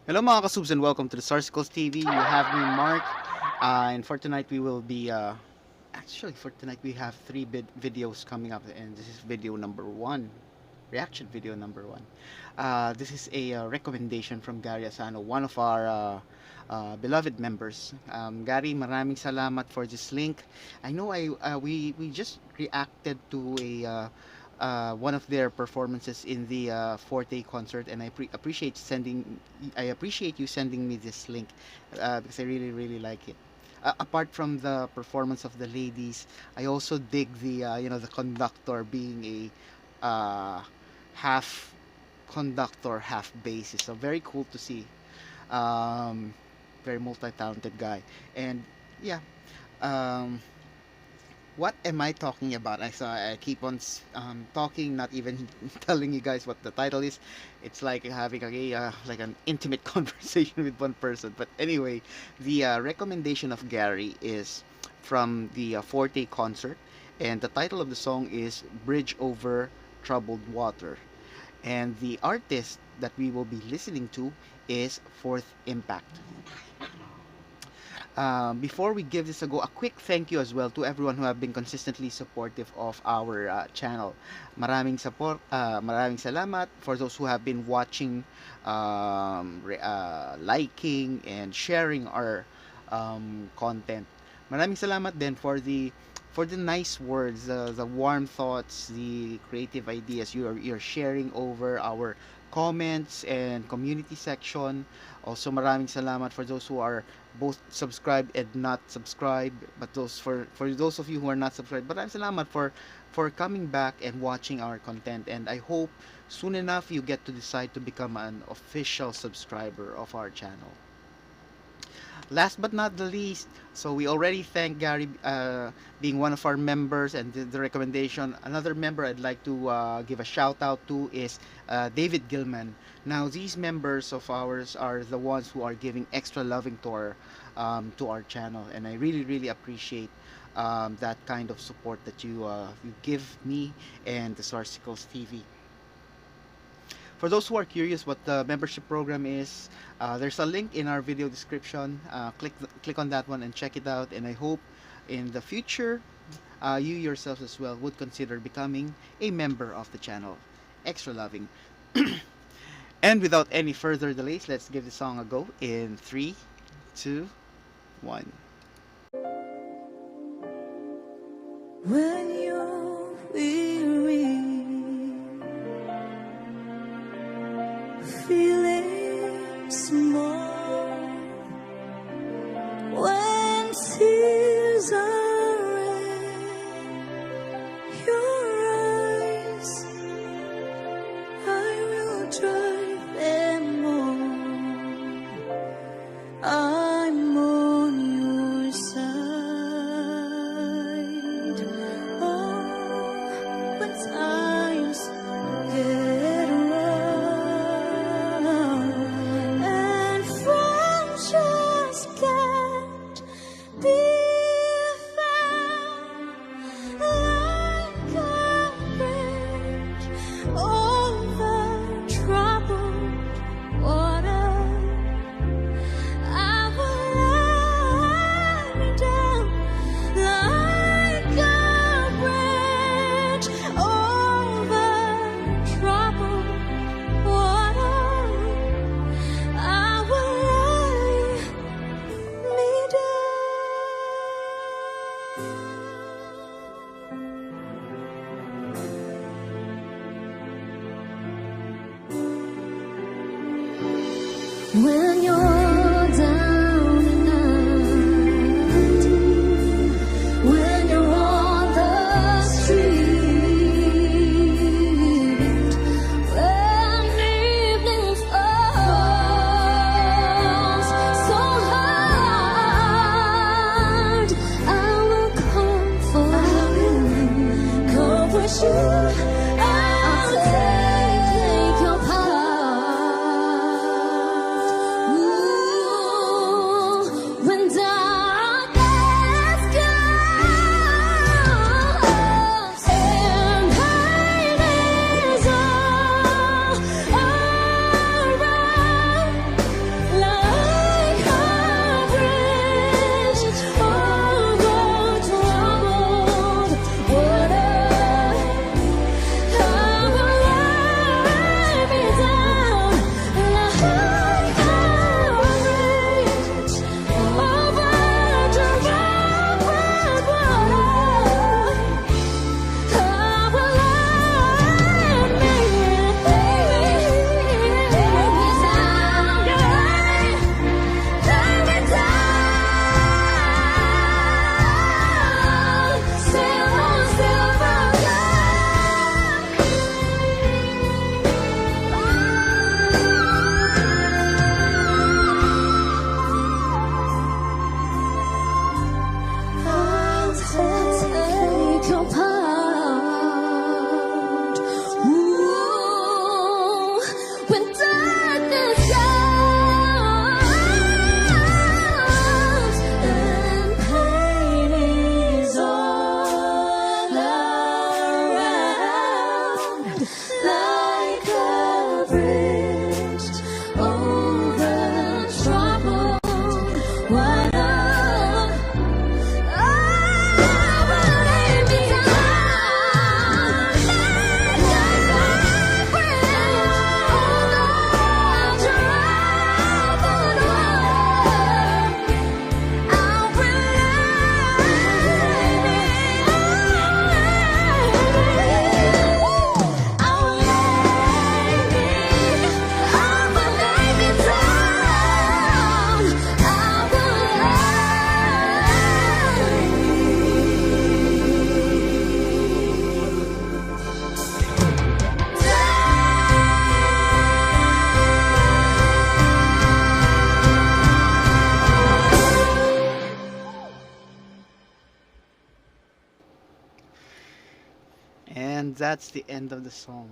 Hello mga kasubs and welcome to the Sarsicles TV. You have me, Mark, and for tonight we will be actually for tonight we have three videos coming up, and this is video number one, reaction video number one. This is a recommendation from Gary Asano, one of our beloved members. Gary, maraming salamat for this link. I know we just reacted to a one of their performances in the Forte concert, and I appreciate you sending me this link because I really like it. Apart from the performance of the ladies, I also dig the the conductor being a half conductor, half bassist. So very cool to see. Um, Very multi-talented guy, and yeah. Um, what am I talking about? I keep on talking, not even telling you guys what the title is. It's like having like an intimate conversation with one person. But anyway, the recommendation of Gary is from the Forte concert, and the title of the song is "Bridge Over Troubled Water," and the artist that we will be listening to is Fourth Impact. Before we give this a go, a quick thank you as well to everyone who have been consistently supportive of our channel. Maraming salamat for those who have been watching, liking, and sharing our content. Maraming salamat din for the nice words, the warm thoughts, the creative ideas you're sharing over our comments and community section. Also, maraming salamat for those who are both subscribed and not subscribed. But for those of you who are not subscribed, maraming salamat for coming back and watching our content. And I hope soon enough you get to decide to become an official subscriber of our channel. Last but not the least, so we already thank Gary being one of our members and the recommendation. Another member I'd like to give a shout out to is David Gilman. Now these members of ours are the ones who are giving extra loving to our channel, and I really appreciate that kind of support that you give me and the Sarsicles TV. For those who are curious what the membership program is, there's a link in our video description. Click on that one and check it out. And I hope in the future, you yourselves as well would consider becoming a member of the channel. Extra loving. And without any further delays, let's give the song a go in 3, 2, 1. When you're weary, feeling small, when tears are in your eyes, I will dry them all. I'm on your side. Oh, when times get rough and friendships can't be found, like a bridge over troubled water, I will lie down like a bridge over troubled water. I will lie me down. When you're down and out, when you're on the street, when evening falls so hard, I will comfort you. I'll take your part. Ooh. that's the end of the song.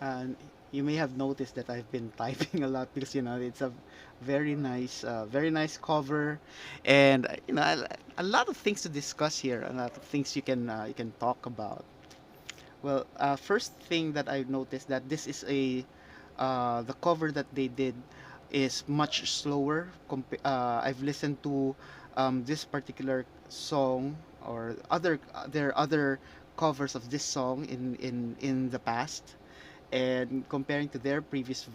And you may have noticed that I've been typing a lot because it's a very nice cover, and a lot of things to discuss here, a lot of things you can talk about. Well, first thing that I've noticed that this is a the cover that they did is much slower. I've listened to this particular song or other there are other covers of this song in the past, and comparing to their previous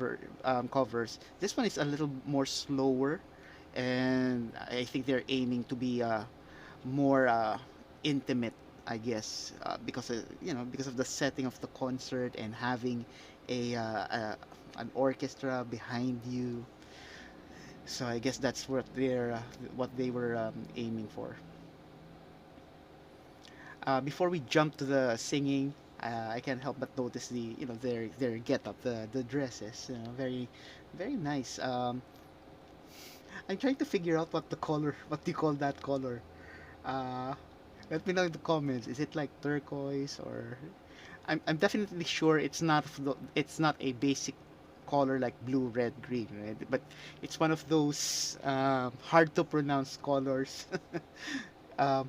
covers, this one is a little more slower, and I think they're aiming to be more intimate, I guess, because of the setting of the concert and having an orchestra behind you. So I guess that's what they were aiming for. Before we jump to the singing, I can't help but notice their get up, the dresses, very nice. I'm trying to figure out what do you call that color? Uh, Let me know in the comments. Is it like turquoise or? I'm definitely sure it's not a basic color like blue, red, green, right? But it's one of those hard to pronounce colors. um,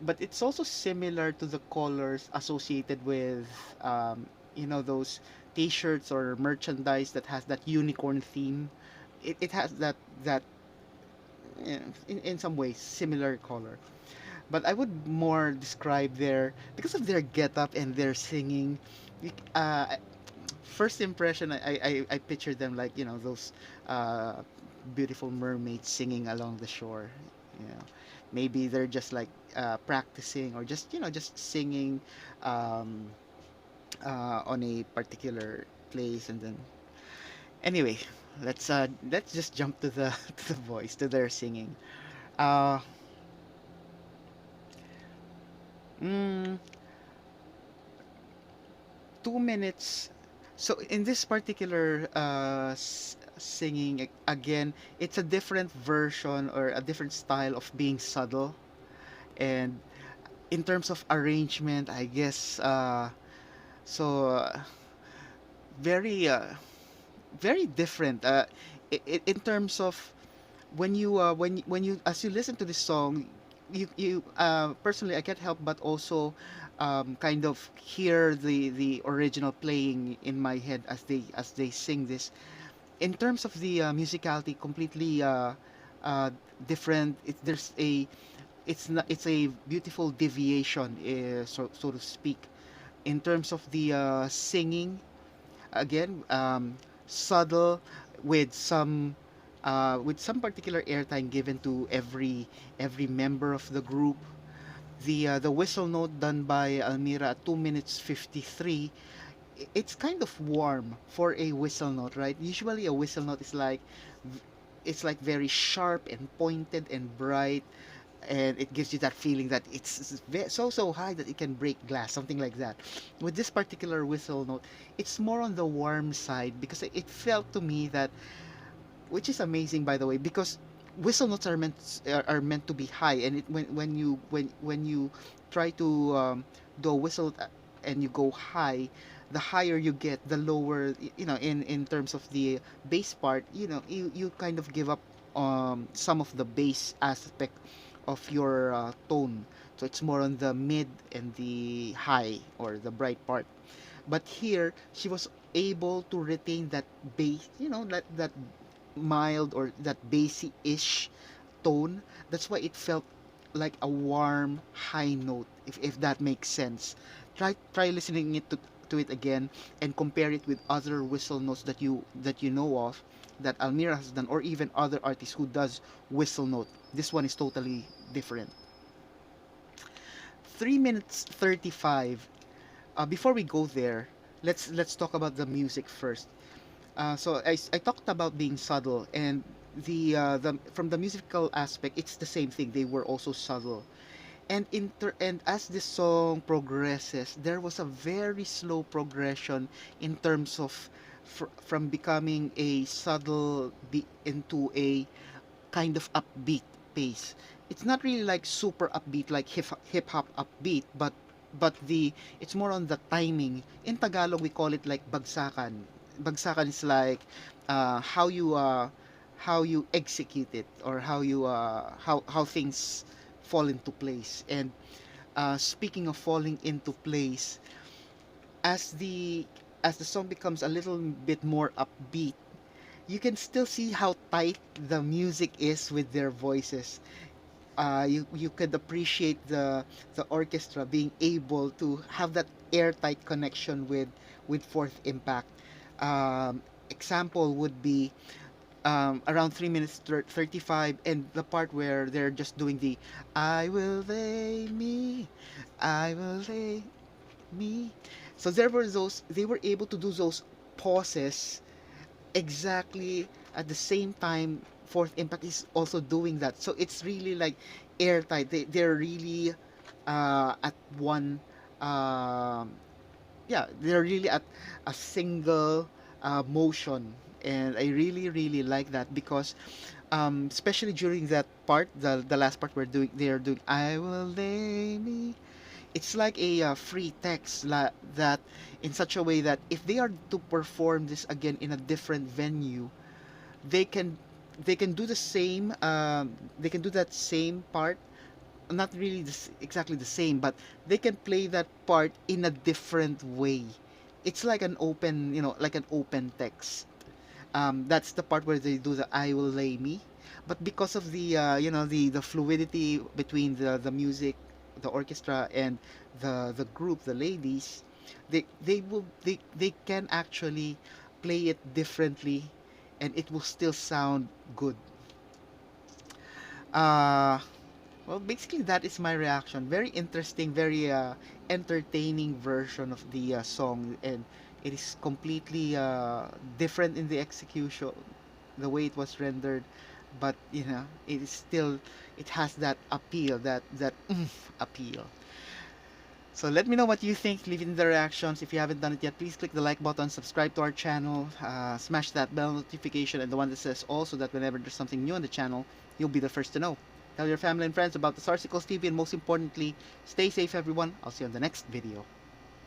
but it's also similar to the colors associated with those T-shirts or merchandise that has that unicorn theme. It has that in some ways similar color. But I would more describe because of their get-up and their singing. Uh, First impression, I picture them like those uh, beautiful mermaids singing along the shore. You know, maybe they're just like practicing or just singing um, on a particular place, and then anyway, let's just jump to the to the voice to their singing. Uh, mm, 2 minutes. So in this particular singing again, it's a different version or a different style of being subtle. And in terms of arrangement, I guess so very very different. In terms of when you as you listen to this song, you personally I can't help but also kind of hear the original playing in my head as they sing this. In terms of the musicality, completely uh, different. It's a beautiful deviation, so to speak. In terms of the singing, again, subtle with some particular airtime given to every member of the group. The whistle note done by Almira at 2 minutes 53, it's kind of warm for a whistle note, right? Usually a whistle note is like it's like very sharp and pointed and bright, and it gives you that feeling that so high that it can break glass, something like that. With this particular whistle note, it's more on the warm side because it felt to me that, which is amazing by the way, because whistle notes are meant to be high, and when you try to do a whistle and you go high, the higher you get, the lower in terms of the bass part, you kind of give up some of the bass aspect of your tone, so it's more on the mid and the high or the bright part. But here she was able to retain that bass, that mild or that bassy-ish tone. That's why it felt like a warm high note, if that makes sense. Try listening to it again and compare it with other whistle notes that you know of that Almira has done, or even other artists who does whistle note. This one is totally different. 3 minutes 35. Before we go there, let's talk about the music first. So I talked about being subtle, and the from the musical aspect, it's the same thing. They were also subtle, and as the song progresses, there was a very slow progression in terms of from becoming a subtle into a kind of upbeat pace. It's not really like super upbeat like hip hop upbeat, but but the it's more on the timing. In Tagalog, we call it like bagsakan. Bagsakan is like how you execute it, or how things fall into place. And speaking of falling into place, as the as the song becomes a little bit more upbeat, you can still see how tight the music is with their voices. You could appreciate the orchestra being able to have that airtight connection with Fourth Impact. Example would be around 3 minutes 35, and the part where they're just doing the I will lay me, I will lay me. So there were those, they were able to do those pauses exactly at the same time Fourth Impact is also doing that. So it's really like airtight. They're really at one, um, yeah, they're really at a single motion. And I really, really like that because especially during that part, the last part where they're doing I will lay me, it's like a free text that in such a way that if they are to perform this again in a different venue, they can they can do the same they can do that same part, not really exactly the same, but they can play that part in a different way. It's like an open, like an open text. That's the part where they do the I will lay me, but because of the the fluidity between the music, the orchestra, and the group, the ladies, they can actually play it differently, and it will still sound good. uh well, basically that is my reaction. Very interesting, very entertaining version of the song, and it is completely different in the execution, the way it was rendered, but it is still, it has that appeal, that appeal. So let me know what you think. Leave it in the reactions. If you haven't done it yet, please click the like button, subscribe to our channel, smash that bell notification and the one that says all, so that whenever there's something new on the channel, you'll be the first to know. Tell your family and friends about the Sarsicles TV, and most importantly, stay safe everyone. I'll see you on the next video.